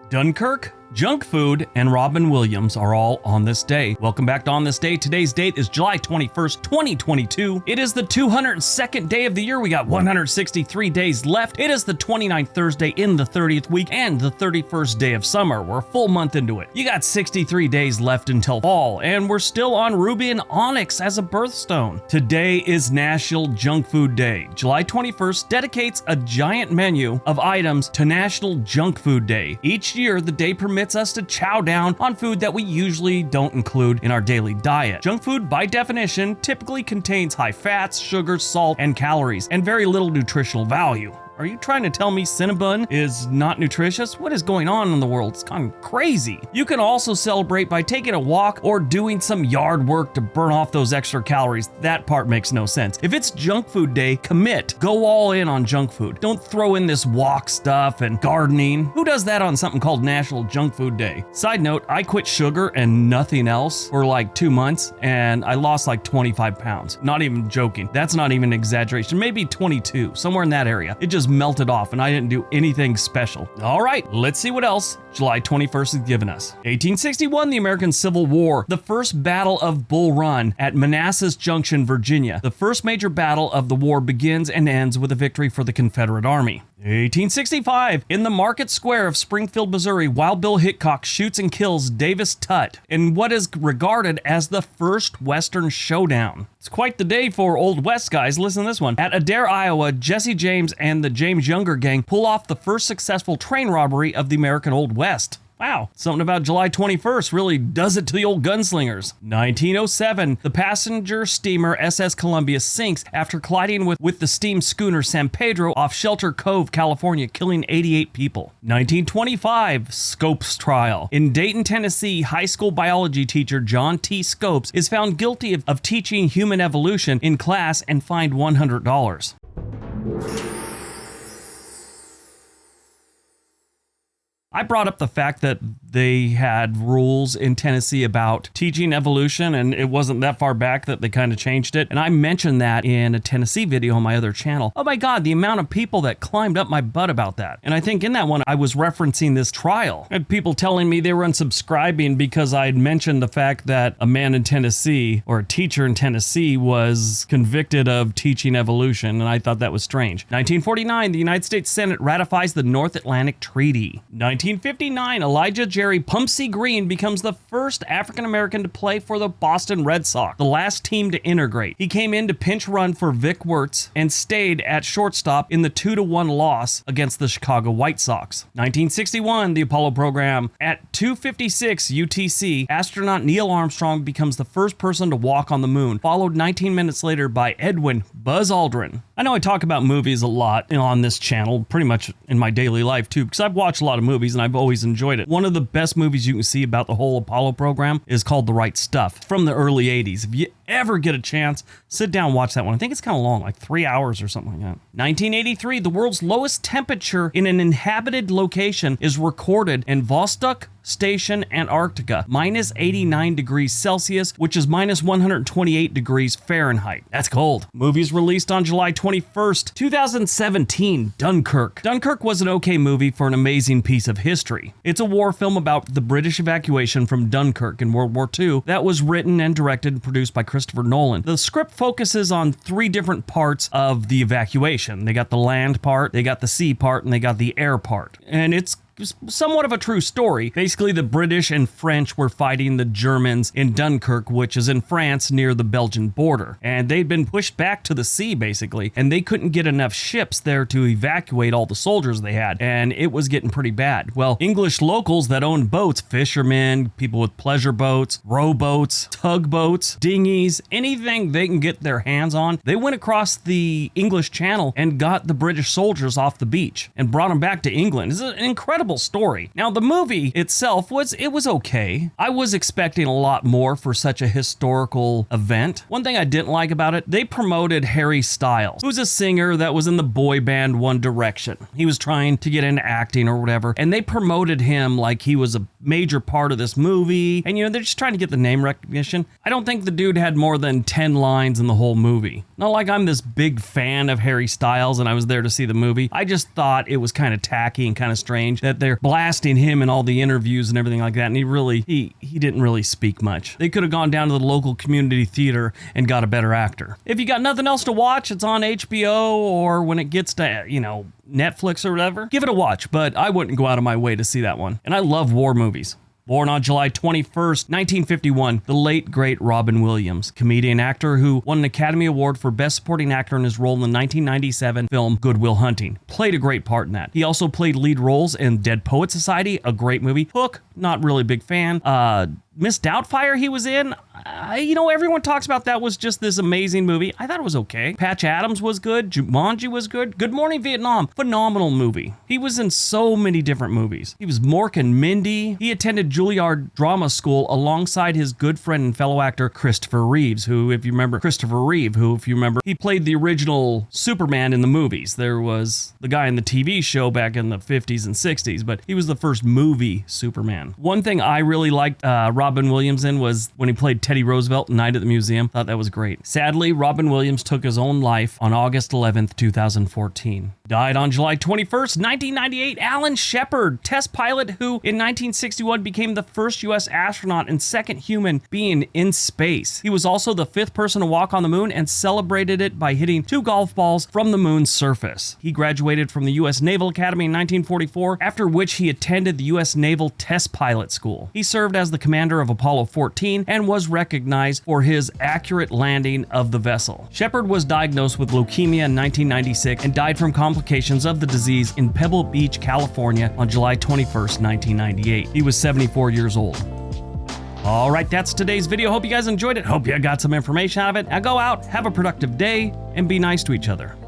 Dunkirk, junk food, and Robin Williams are all on this day. Welcome back to On This Day. Today's date is July 21st, 2022. It is the 202nd day of the year. We got 163 days left. It is the 29th Thursday in the 30th week and the 31st day of summer. We're a full month into it. You got 63 days left until fall, and we're still on ruby and onyx as a birthstone. Today is National Junk Food Day. July 21st dedicates a giant menu of items to National Junk Food Day. Each year, the day permits us to chow down on food that we usually don't include in our daily diet. Junk food, by definition, typically contains high fats, sugar, salt, and calories, and very little nutritional value. Are you trying to tell me Cinnabon is not nutritious? What is going on in the world? It's gone crazy. You can also celebrate by taking a walk or doing some yard work to burn off those extra calories. That part makes no sense. If it's junk food day, commit. Go all in on junk food. Don't throw in this walk stuff and gardening. Who does that on something called National Junk Food Day? Side note, I quit sugar and nothing else for like 2 months, and I lost like 25 pounds. Not even joking. That's not even an exaggeration. Maybe 22, somewhere in that area. It just melted off and I didn't do anything special. All right, let's see what else July 21st has given us. 1861, the American Civil War, the first Battle of Bull Run at Manassas Junction, Virginia. The first major battle of the war begins and ends with a victory for the Confederate Army. 1865, in the market square of Springfield, Missouri, Wild Bill Hickok shoots and kills Davis Tutt in what is regarded as the first Western showdown. It's quite the day for Old West guys. Listen to this one. At Adair, Iowa, Jesse James and the James Younger gang pull off the first successful train robbery of the American Old West. Wow, something about July 21st really does it to the old gunslingers. 1907, the passenger steamer SS Columbia sinks after colliding with the steam schooner San Pedro off Shelter Cove, California, killing 88 people. 1925, Scopes trial. In Dayton, Tennessee, high school biology teacher John T. Scopes is found guilty of teaching human evolution in class and fined $100. I brought up the fact that they had rules in Tennessee about teaching evolution, and it wasn't that far back that they kind of changed it. And I mentioned that in a Tennessee video on my other channel. Oh my God, the amount of people that climbed up my butt about that. And I think in that one, I was referencing this trial. I had people telling me they were unsubscribing because I had mentioned the fact that a man in Tennessee, or a teacher in Tennessee, was convicted of teaching evolution, and I thought that was strange. 1949, the United States Senate ratifies the North Atlantic Treaty. 1959, Elijah Jerry Pumpsy Green becomes the first African-American to play for the Boston Red Sox, the last team to integrate. He came in to pinch run for Vic Wertz and stayed at shortstop in the 2-1 loss against the Chicago White Sox. 1961, the Apollo program. At 2:56 UTC, astronaut Neil Armstrong becomes the first person to walk on the moon, followed 19 minutes later by Edwin Buzz Aldrin. I know I talk about movies a lot on this channel, pretty much in my daily life too, because I've watched a lot of movies and I've always enjoyed it. One of the best movies you can see about the whole Apollo program is called The Right Stuff from the early 80s. If you ever get a chance, sit down and watch that one. I think it's kind of long, like 3 hours or something like that. 1983, the world's lowest temperature in an inhabited location is recorded in Vostok Station, Antarctica, minus 89 degrees Celsius, which is minus 128 degrees Fahrenheit. That's cold. Movies released on July 21st, 2017, Dunkirk. Dunkirk was an okay movie for an amazing piece of history. It's a war film about the British evacuation from Dunkirk in World War II that was written and directed and produced by Christopher Nolan. The script focuses on 3 different parts of the evacuation. They got the land part, they got the sea part, and they got the air part. And it's somewhat of a true story. Basically, the British and French were fighting the Germans in Dunkirk, which is in France near the Belgian border. And they'd been pushed back to the sea, basically, and they couldn't get enough ships there to evacuate all the soldiers they had, and it was getting pretty bad. Well, English locals that owned boats, fishermen, people with pleasure boats, rowboats, tugboats, dinghies, anything they can get their hands on, they went across the English Channel and got the British soldiers off the beach and brought them back to England. It's an incredible story. Now, the movie itself was okay. I was expecting a lot more for such a historical event. One thing I didn't like about it, they promoted Harry Styles, who's a singer that was in the boy band One Direction. He was trying to get into acting or whatever, and they promoted him like he was a major part of this movie, and they're just trying to get the name recognition. I don't think the dude had more than 10 lines in the whole movie. Not like I'm this big fan of Harry Styles and I was there to see the movie. I just thought it was kind of tacky and kind of strange that that they're blasting him in all the interviews and everything like that, and he didn't really speak much. They could have gone down to the local community theater and got a better actor. If you got nothing else to watch, it's on HBO, or when it gets to, Netflix or whatever, give it a watch, but I wouldn't go out of my way to see that one. And I love war movies. Born on July 21st, 1951, the late, great Robin Williams, comedian actor who won an Academy Award for Best Supporting Actor in his role in the 1997 film Good Will Hunting. Played a great part in that. He also played lead roles in Dead Poet Society, a great movie. Hook, not really a big fan. Miss Doubtfire he was in. Everyone talks about that was just this amazing movie. I thought it was okay. Patch Adams was good. Jumanji was good. Good Morning Vietnam, phenomenal movie. He was in so many different movies. He was Mork and Mindy. He attended Juilliard Drama School alongside his good friend and fellow actor Christopher Reeves, who, if you remember, he played the original Superman in the movies. There was the guy in the TV show back in the 50s and 60s, but he was the first movie Superman. One thing I really liked Robin Williams in was when he played Teddy Roosevelt in Night at the Museum. Thought that was great. Sadly, Robin Williams took his own life on August 11th, 2014. Died on July 21st, 1998, Alan Shepard, test pilot who in 1961 became the first U.S. astronaut and second human being in space. He was also the fifth person to walk on the moon and celebrated it by hitting 2 golf balls from the moon's surface. He graduated from the U.S. Naval Academy in 1944, after which he attended the U.S. Naval Test Pilot School. He served as the commander of Apollo 14 and was recognized for his accurate landing of the vessel. Shepard was diagnosed with leukemia in 1996 and died from complications of the disease in Pebble Beach, California on July 21st, 1998. He was 74 years old. All right, that's today's video. Hope you guys enjoyed it. Hope you got some information out of it. Now go out, have a productive day, and be nice to each other.